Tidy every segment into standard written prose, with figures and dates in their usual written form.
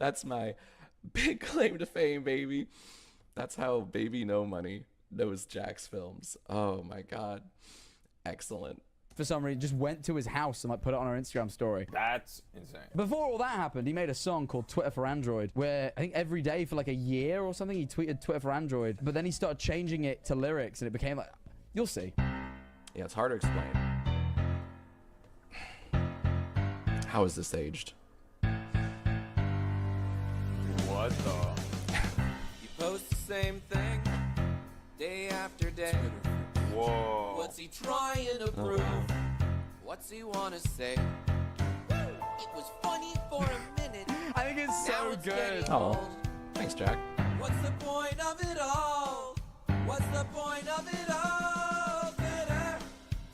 That's my big claim to fame, baby. That's how Baby No Money knows Jack's films. Oh my god. Excellent. For some reason, just went to his house and like put it on our Instagram story. That's insane. Before all that happened, he made a song called Twitter for Android, where I think every day for like a year or something, he tweeted Twitter for Android. But then he started changing it to lyrics, and it became like, you'll see. Yeah, it's hard to explain. How is this aged? What the? You post the same thing day after day. Whoa. What's he trying to prove? What's he wanna say? It was funny for a minute. I think it's Now so it's good. getting Oh, old. thanks, Jack. What's the point of it all? What's the point of it all? Twitter,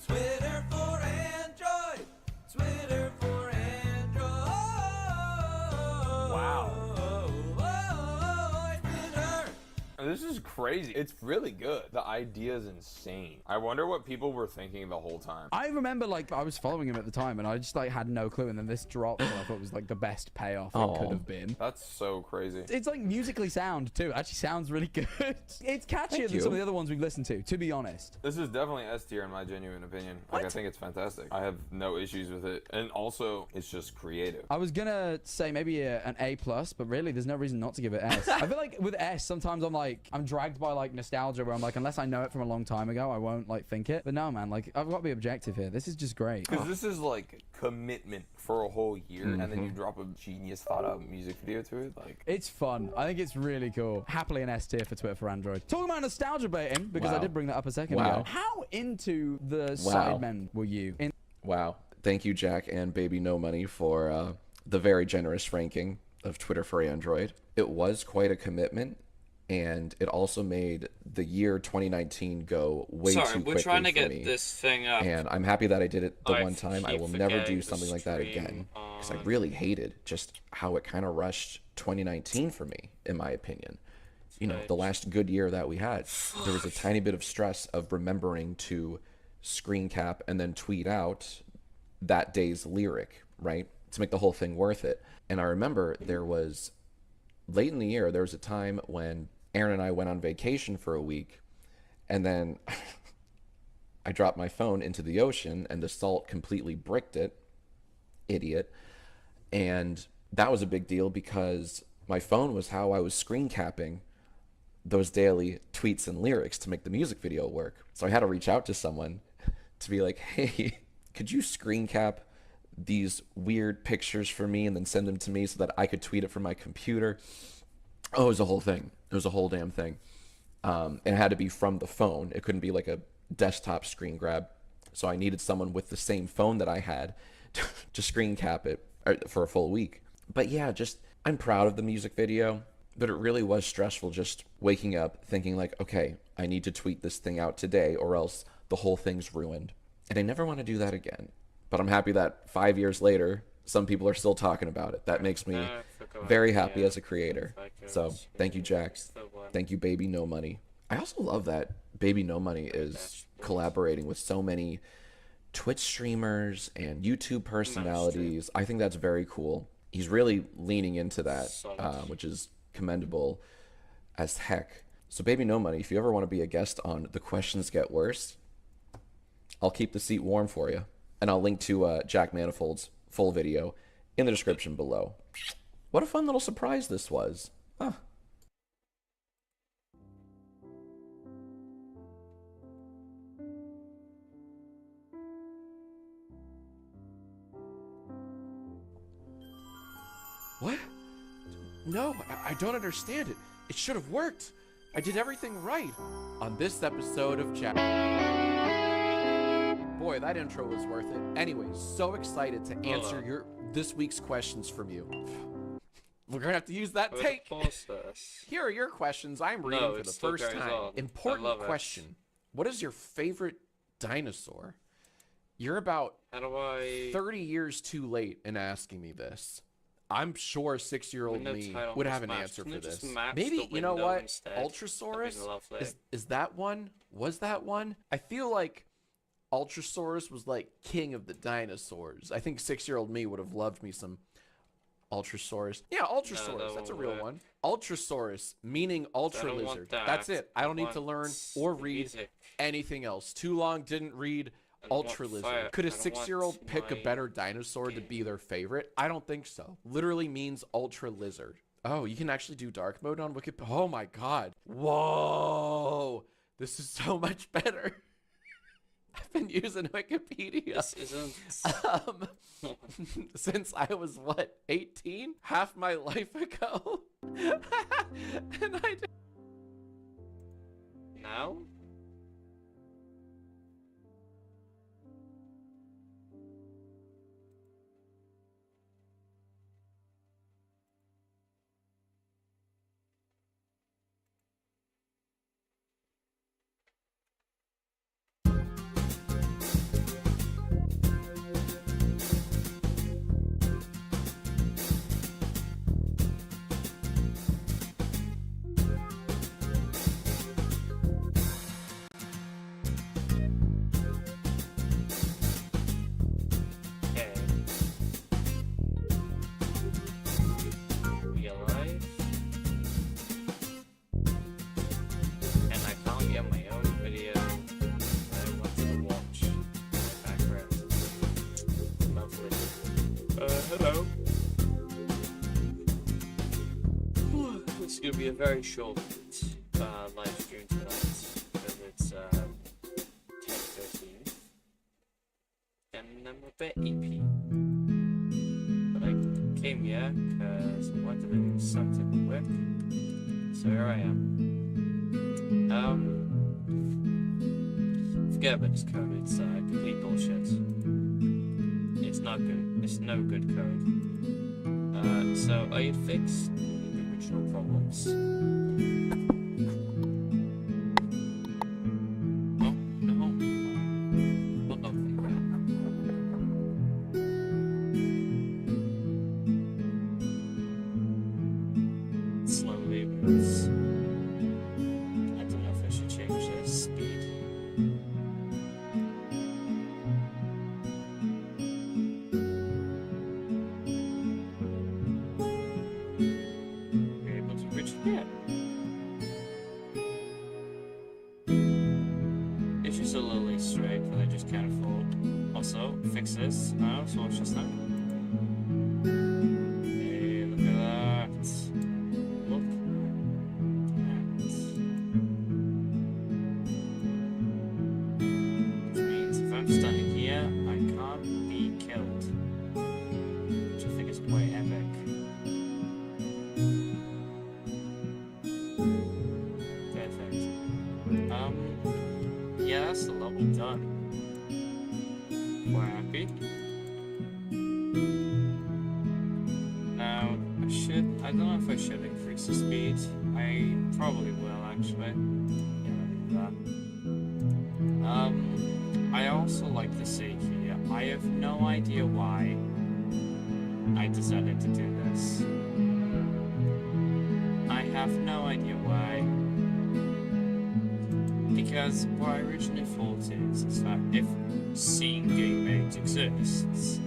Twitter for Android, Twitter for Android. Wow. Twitter. This is crazy. It's really good. The idea is insane. I wonder what people were thinking the whole time. I remember like I was following him at the time, and I just like had no clue, and then this dropped, and I thought it was like the best payoff it could have been. That's so crazy. It's like musically sound too. It actually sounds really good. It's catchier than you. some of the other ones we've listened to be honest. This is definitely S tier in my genuine opinion. Like, I think it's fantastic. I have no issues with it. And also, it's just creative. I was gonna say maybe an A plus, but really there's no reason not to give it S. I feel like with S, sometimes I'm dragged by like nostalgia, where I'm like, unless I know it from a long time ago, I won't like think it. But no, man, like I've got to be objective here. This is just great. Because this is like commitment for a whole year, and then you drop a genius thought out music video to it. Like, It's fun. I think it's really cool. Happily an S tier for Twitter for Android. Talking about nostalgia baiting, because I Wow. did bring that up a second Wow. ago. How into the Wow. Sidemen were you? Wow. Thank you, Jack and Baby No Money, for the very generous ranking of Twitter for Android. It was quite a commitment, and it also made the year 2019 go way too quickly we're trying to for get me. this thing up. And I'm happy that I did it the I one time. I keep will never do forgetting the something like that stream again, because I on- really hated just how it kind of rushed 2019 for me, in my opinion. You know, the last good year that we had, there was a tiny bit of stress of remembering to screen cap and then tweet out that day's lyric, right? To make the whole thing worth it. And I remember there was, late in the year, there was a time when Aaron and I went on vacation for a week, and then I dropped my phone into the ocean and the salt completely bricked it. Idiot. And that was a big deal because my phone was how I was screen capping those daily tweets and lyrics to make the music video work. So I had to reach out to someone to be like, hey, could you screen cap these weird pictures for me and then send them to me so that I could tweet it from my computer? Oh, it was a whole thing. It was a whole damn thing. And it had to be from the phone. It couldn't be like a desktop screen grab. So I needed someone with the same phone that I had to screen cap it for a full week. But yeah, just, I'm proud of the music video, but it really was stressful just waking up thinking like, okay, I need to tweet this thing out today or else the whole thing's ruined. And I never want to do that again. But I'm happy that 5 years later, some people are still talking about it. That makes me very happy as a creator. So thank you, Jack. Thank you, Baby No Money. I also love that Baby No Money is collaborating with so many Twitch streamers and YouTube personalities. I think that's very cool. He's really leaning into that, which is commendable as heck. So Baby No Money, if you ever want to be a guest on The Questions Get Worse, I'll keep the seat warm for you. And I'll link to Jack Manifold's full video in the description below. What a fun little surprise this was. Huh. What? No, I don't understand it. It should have worked. I did everything right. On this episode of Jack. Boy, that intro was worth it. Anyways, so excited to answer this week's questions from you. We're gonna have to use that take. Here are your questions. I'm reading for the first time. Important question. What is your favorite dinosaur? You're about 30 years too late in asking me this. I'm sure 6-year-old me would have an answer for this. Maybe, you know what? Ultrasaurus? Is that one? Was that one? I feel like Ultrasaurus was like king of the dinosaurs. I think 6-year-old me would have loved me some Ultrasaurus. Yeah, Ultrasaurus. that That's a won't real work. one. Ultrasaurus, meaning ultra don't want lizard. that. That's it. I don't need to want learn or the read music. anything else. Too long didn't read I don't want ultra fire. lizard. Could I a don't 6-year-old want pick a my better dinosaur to be their favorite? I don't think so. Literally means ultra lizard. Oh, you can actually do dark mode on Wikipedia. Oh my god. Whoa. This is so much better. I've been using Wikipedia. This isn't. Since I was, what, 18? Half my life ago? And I did. Now? Okay. We alive. And I found get my own video that I wanted to watch in the background. Lovely. Hello. It's gonna be a very short live stream tonight because it's 10:13 and I'm a bit EP. But I came here because I wanted to do something quick. So here I am. Forget about this code, it's complete bullshit. It's not good. It's no good code. So I had fixed the original problems. Oh, no. What the slowly moves. I don't know if I should change the speed. We're able to reach here. It's just a little Easter egg that I just can't afford. Also, fix this now, so watch this now. Hey, look at that. Look at that. Which means if I'm standing here, I can't be killed. Which I think is quite epic. Perfect. Yeah, that's the level done. We're happy. Now, I don't know if I should increase the speed. I probably will, actually. Yeah, let me do that. I also like to say here, I have no idea why I decided to do this. I have no idea why. Because what I originally thought is that if seeing game modes exists,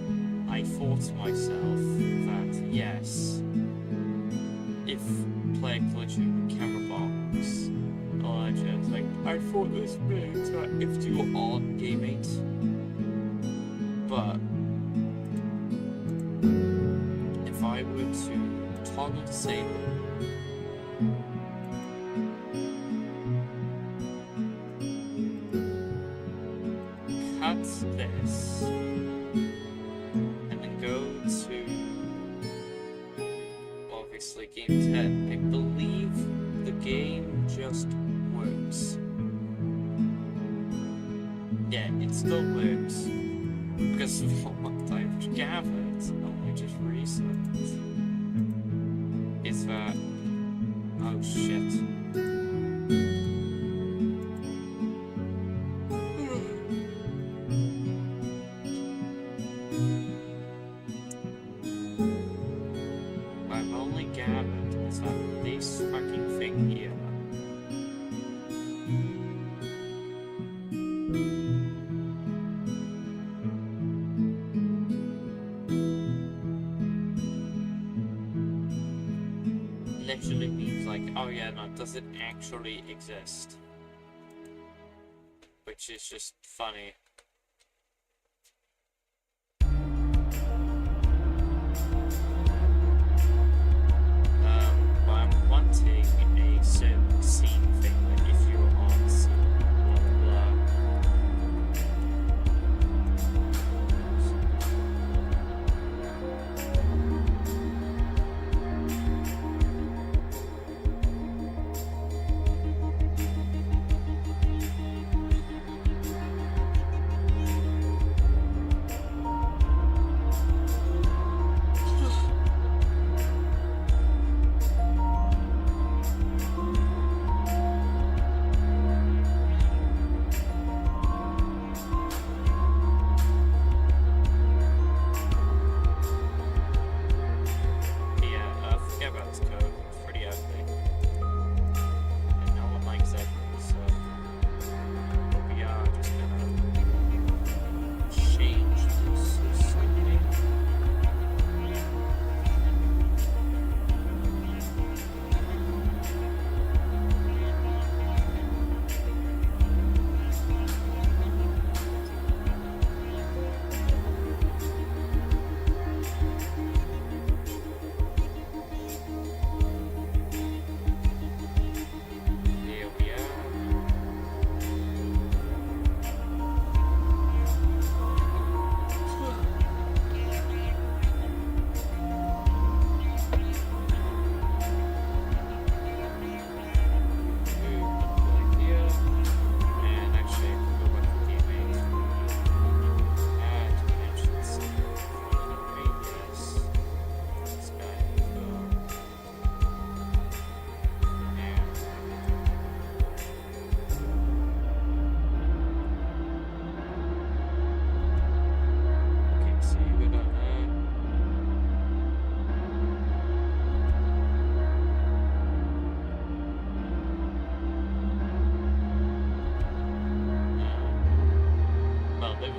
I thought to myself that yes, if player collision with camera box or just like I thought this meant that if you were on game mate, but if I were to toggle disable cut this and then go to obviously game 10. I believe the game just works. Yeah, it still works because of what I've gathered, only just recent, is that oh shit. I've only gathered is that this fucking thing here literally means like, oh yeah, no, does it actually exist? Which is just funny. But I'm wanting a certain scene thing, like if you're on scene, blah blah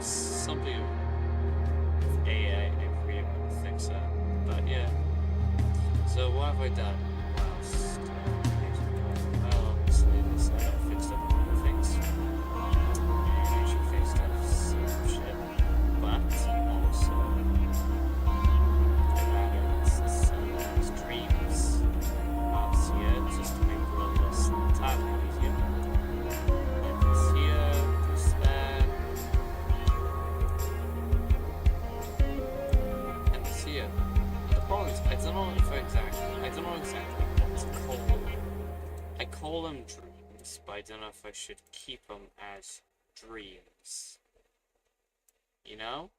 something with AI and create things up. But yeah. So what have I done? Well, obviously this fixed up a lot of things. And actually fixed up some shit. But also added some streams parts here just to make it a little less entirely easier. And this here, this there. And this here. The problem is I don't know exactly what to call them. I call them dreams, but I don't know if I should keep them as dreams. You know?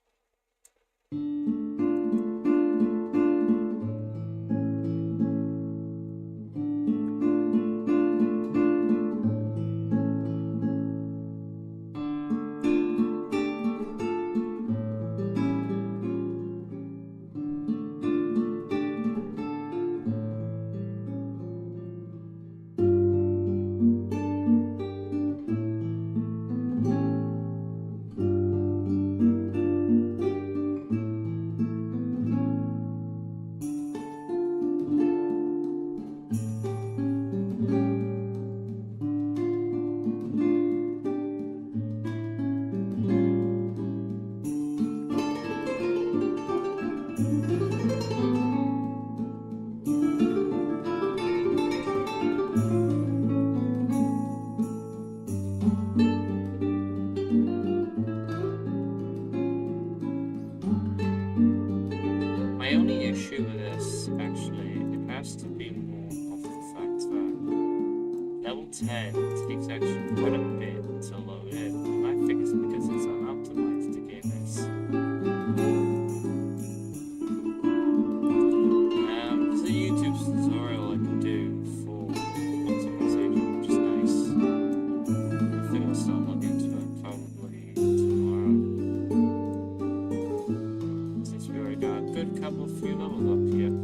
My only issue with this, actually, it has to be more of the fact that level 10 takes actually quite a bit to load in. And I think it's because it's unoptimized to game this. There's a YouTube tutorial I can do for optimization, which is nice. I think I'll start looking into it probably tomorrow. Since we already got a good couple of few levels up here.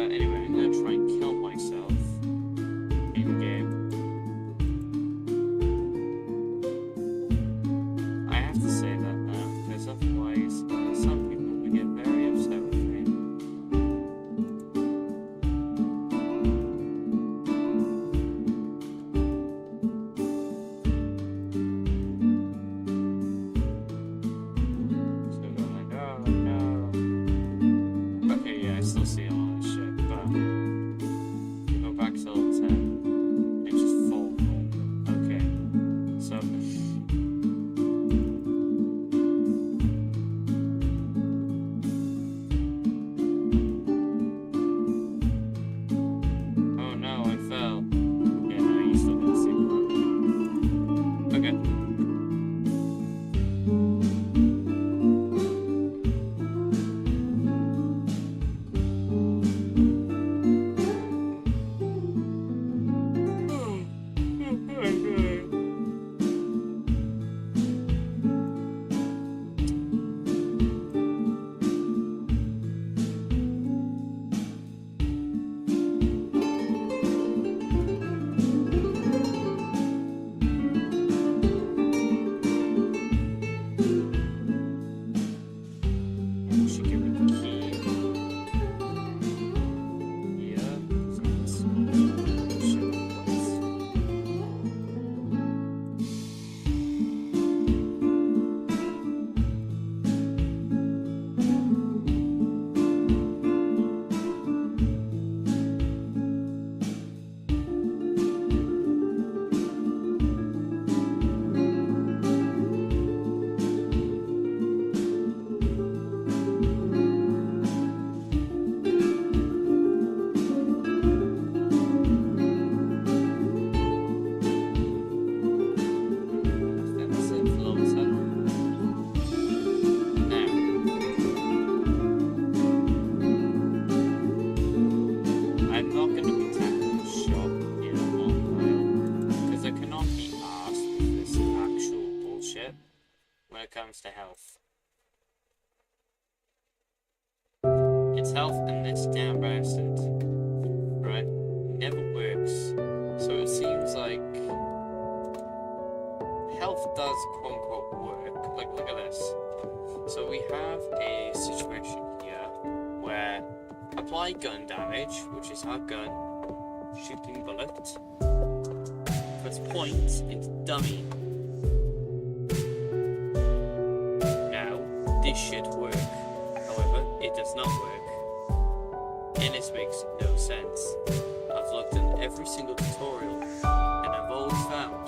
Anyway, I'm gonna try and kill myself in game. I have to say that now, because otherwise some people will get when it comes to health. It's health and this damn bastard, right? Never works. So it seems like health does quote unquote work. Like, look at this. So we have a situation here where apply gun damage, which is our gun, shooting bullet, puts points into dummy. Now, this should work. However, it does not work. And this makes no sense. I've looked in every single tutorial, and I've always found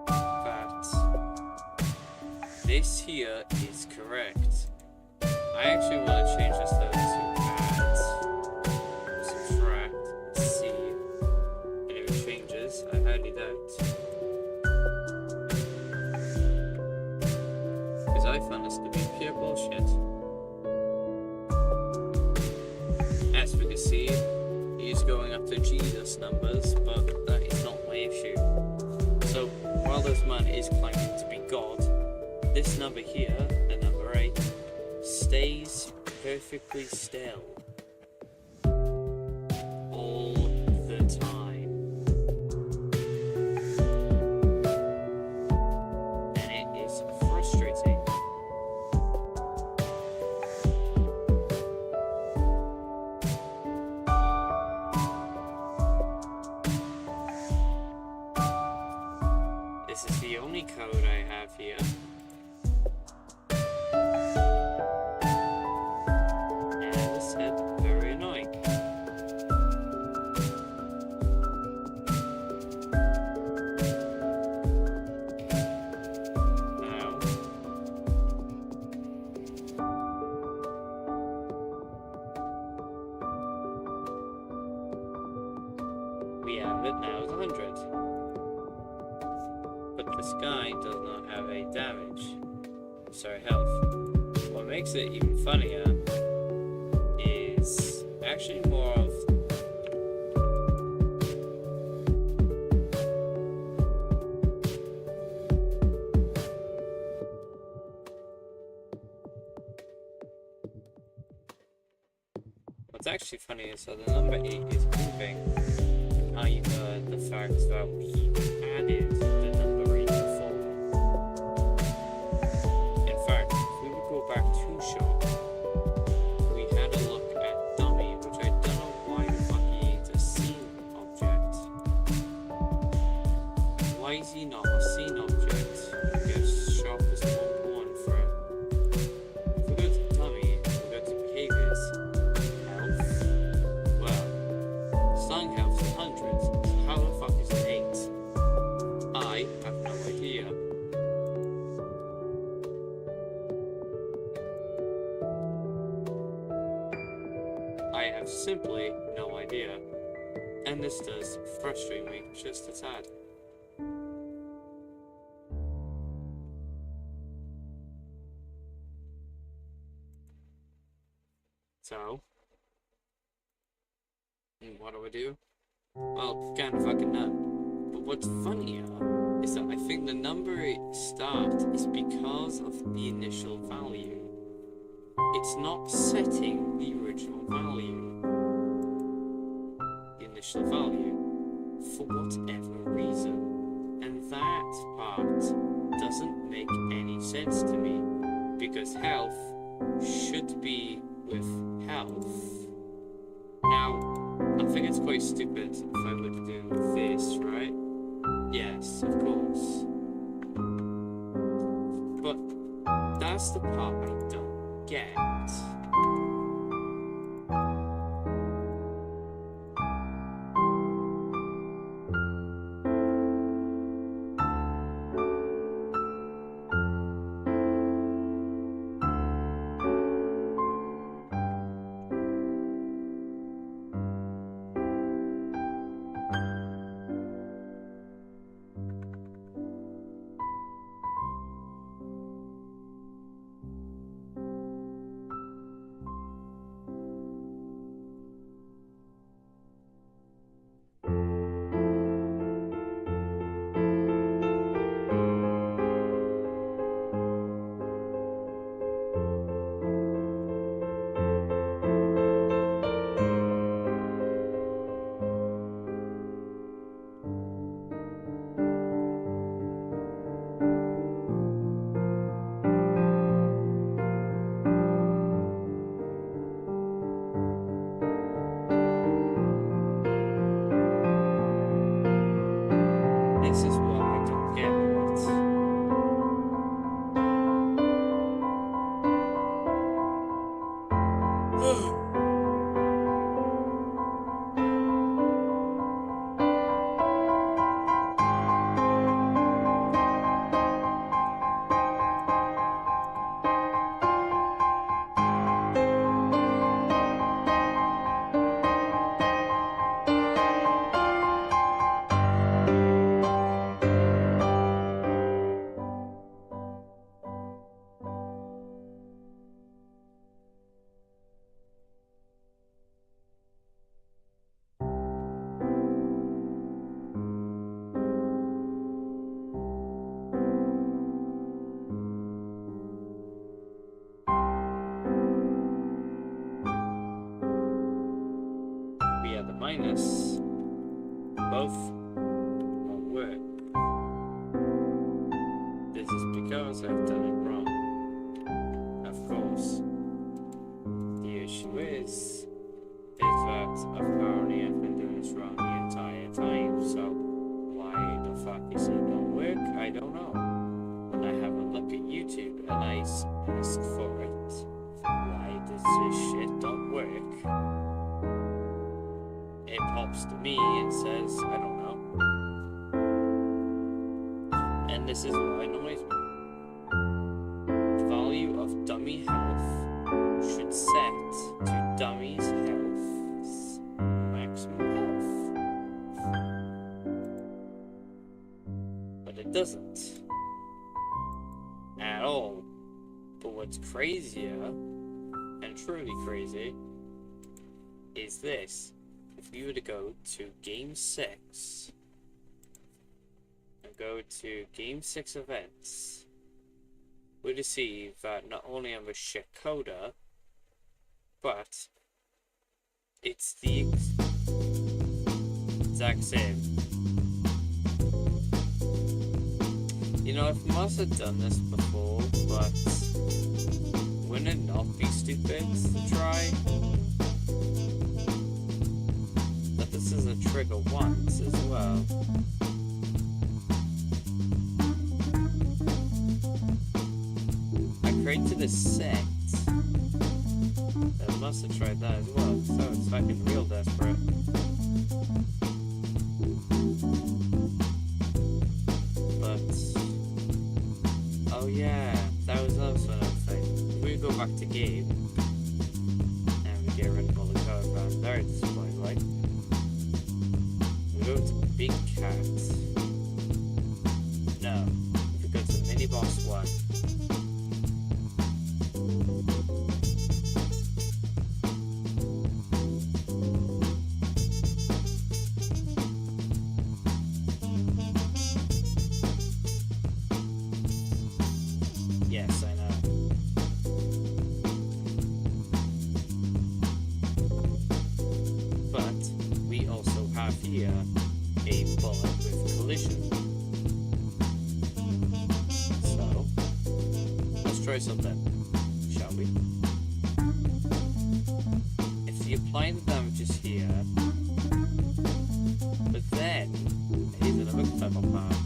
that this here is correct. I actually want to change this though to add, subtract, see, and if it changes, I highly doubt. Because I found this to be pure bullshit. As we can see, he's going after Jesus numbers, but that is not my issue. So, while this man is claiming to be God, this number here, the number 8, stays perfectly still. All the time. And it is frustrating. This is the only code I have here. And as I said, very annoying. Now, we have it now as 100. But this guy does not have a damage. Sorry, health. What makes it even funnier is actually more of what's actually funny is that the number 8 is moving, either the fact that we added the number 8 before. In fact, if we would go back 2 shot, we had a look at dummy, which I don't know why the fuck he needs a scene object. Why is he not a scene object? Because sharp is 1-1 for him. If we go to dummy, we go to behaviors, health. Well, starting health is 100, so how the fuck is it 8? I have no idea. I have simply no idea. And this does frustrate me just a tad. So, what do? Well, kind of fucking none. But what's funnier is that I think the number it start is because of the initial value. It's not setting the original value. The initial value. For whatever reason. And that part doesn't make any sense to me. Because health should be with health. Now, I think it's quite stupid if I were to do this, right? Yes, of course. But that's the part I don't get. minus both won't work. This is because I've done it wrong. Of course. The issue is that apparently I've been doing this wrong the entire time, so why the fuck is it not work? I don't know. When I have a look at YouTube and I ask for it, why does this shit not work? It pops to me and says, I don't know. And this is what annoys me. The value of dummy health should set to dummy's health's maximum health. But it doesn't. At all. But what's crazier, and truly crazy, is this. If we were to go to Game 6, and go to Game 6 events, we're to see that not only I'm a shit coder, but it's the exact same. You know, I must have done this before, but wouldn't it not be stupid to try? But this is a trigger once as well. I created a set. I must have tried that as well, so it's fucking real desperate. But oh yeah, that was also another thing. If we go back to game and we get rid of all the code, I'm very disappointed, right? We go to Big Cat. No, if we go to Mini Boss 1. Yes, I know. But we also have here a bullet with collision. So let's try something, shall we? If you apply the damages here, but then here's another clever part.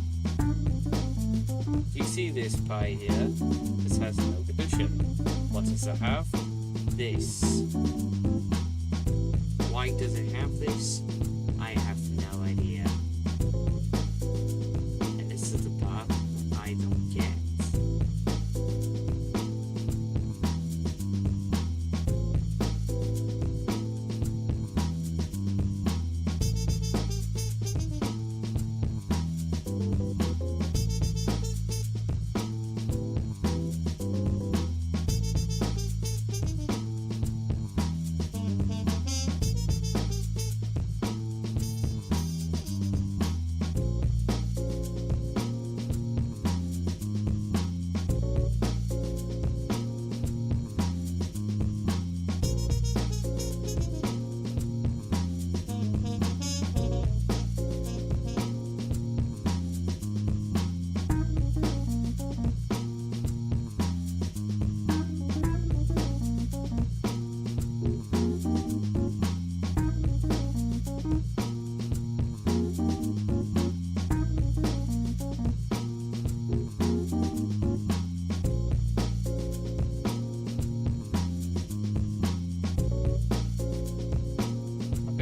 You see this pie here? This has no condition. What does it have? This. Why does it have this? I have no idea. And this is the part I don't get.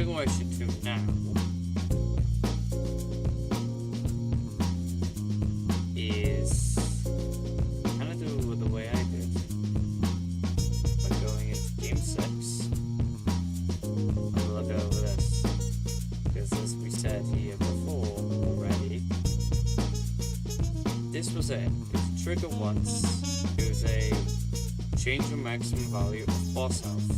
What I should do now is kind of do it the way I did by going into Game 6. I'll look over this because as we said here before already, this was it. It's a trigger once. It was a change the maximum value of boss health.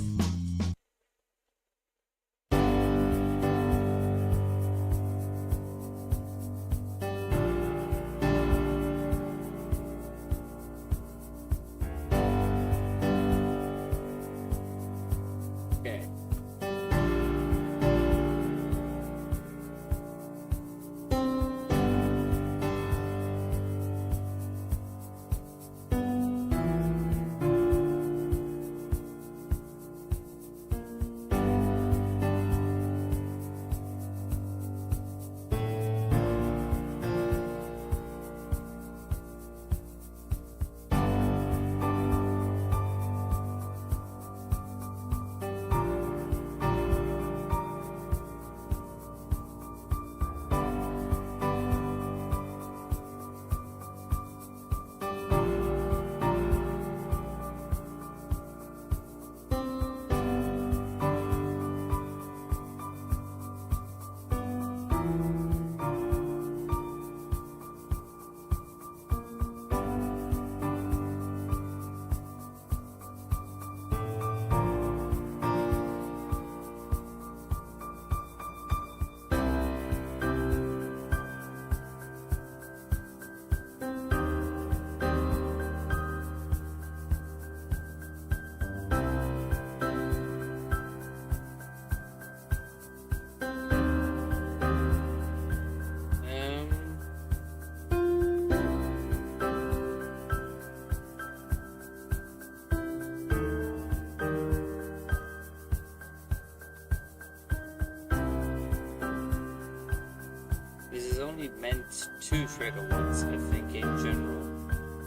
meant to trigger once, I think, in general.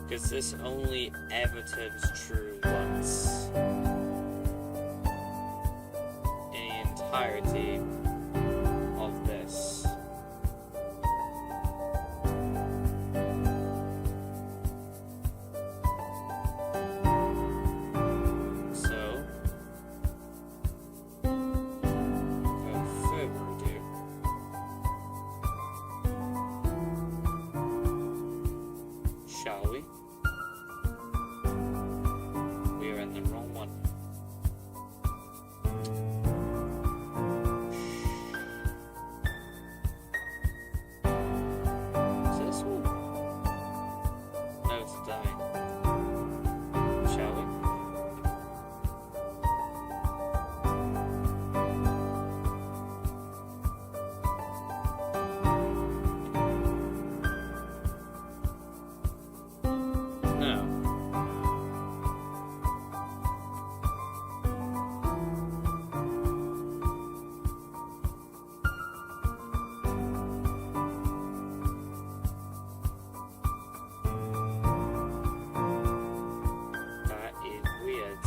Because this only ever turns true once. In the entirety of this. So, without further ado, shall we? We are in the wrong one. Is this one? No, it's a dummy. Shall we? No. That is weird.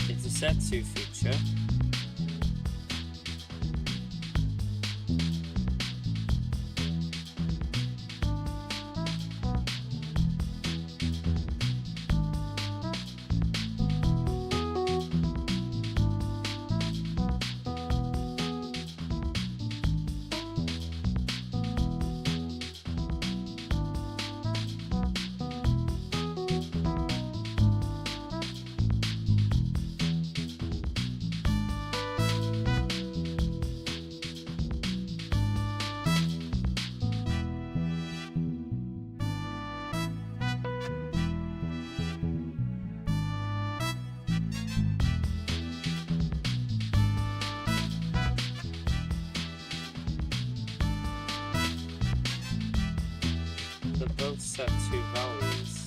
It's a set 2 feature. They're both set 2 values.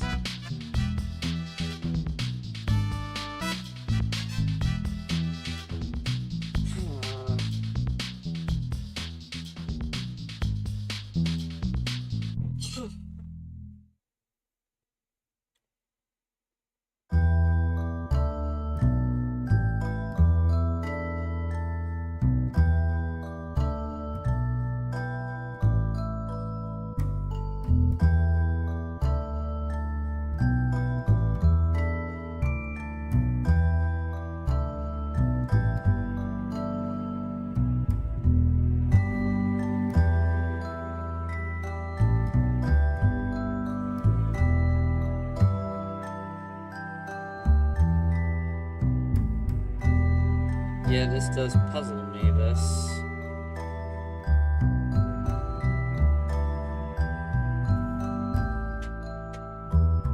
Yeah, this does puzzle me, this.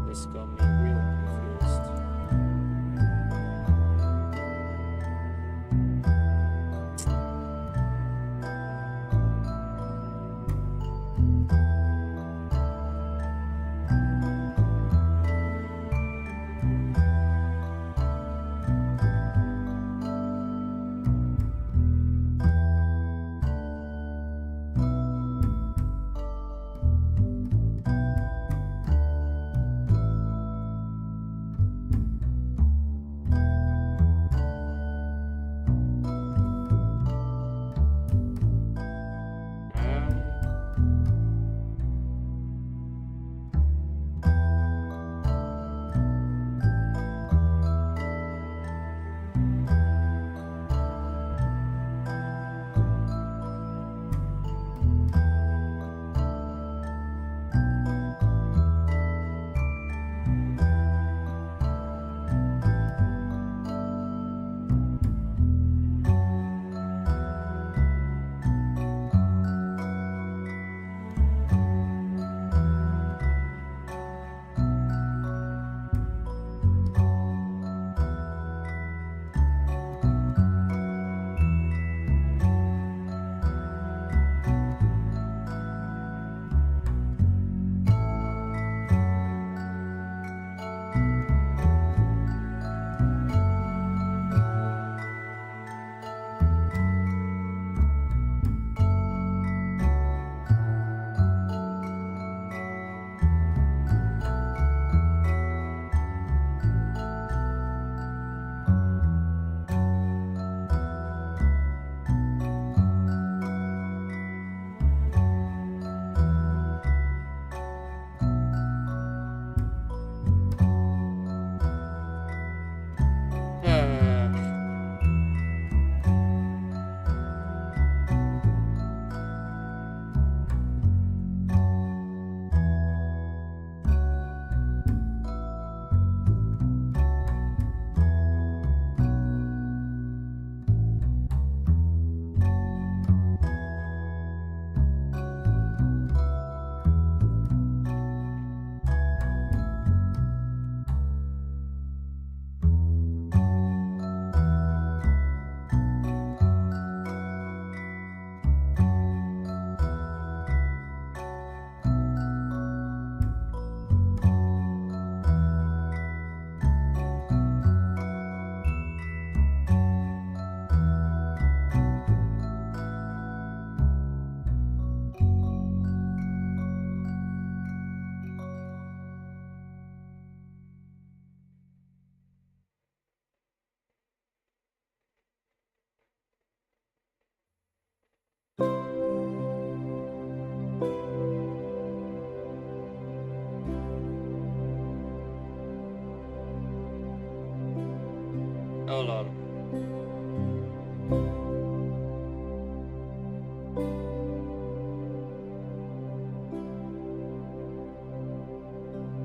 This got me real confused.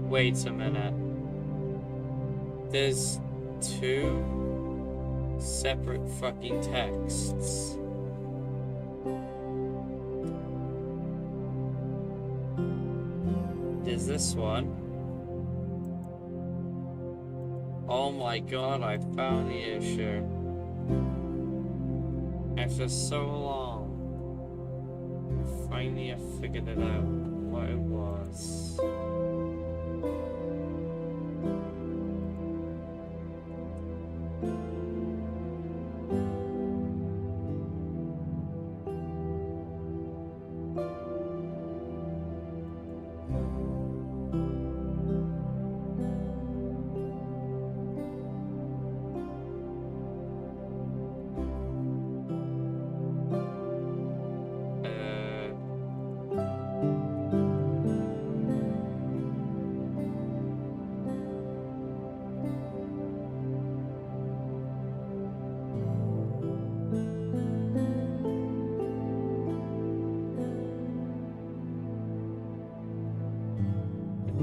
Wait a minute. There's two separate fucking texts. There's this one. Oh my god, I found the issue. After so long, finally I figured it out what it was.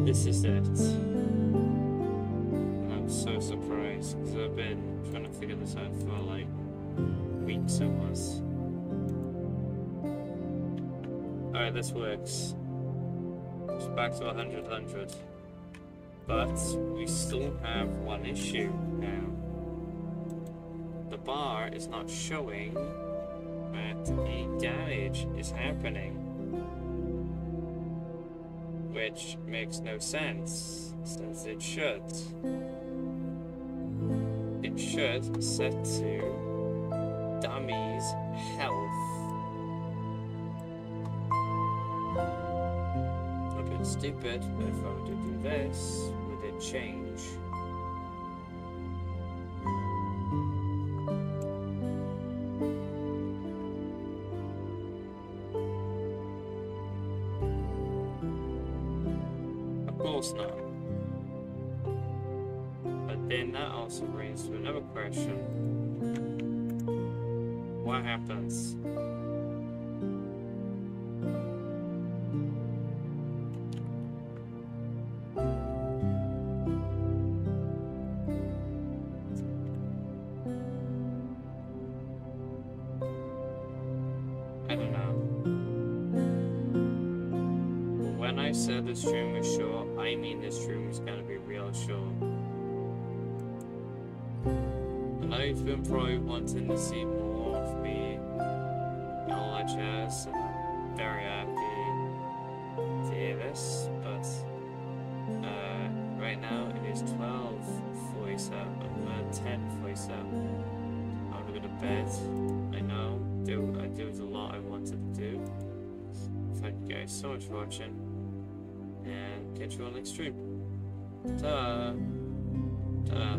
This is it. I'm so surprised because I've been trying to figure this out for like weeks almost. Alright, this works. It's back to 100. But we still have one issue now. The bar is not showing that the damage is happening. Which makes no sense, since it should. It should set to dummy's health. A bit stupid, but if I were to do this, would it change? Of course not. But then that also brings to another question. What happens? I don't know. When I said the stream was short, I mean the stream was gonna be real short. I know you've been probably wanting to see more of me and all that jazz, and I'm very happy to hear this, but right now it is 12:47, 10:47. I'm gonna go to bed. I know, there was a lot I wanted to do. Thank you guys so much for watching, and catch you on next stream. Ta-da! Ta-da!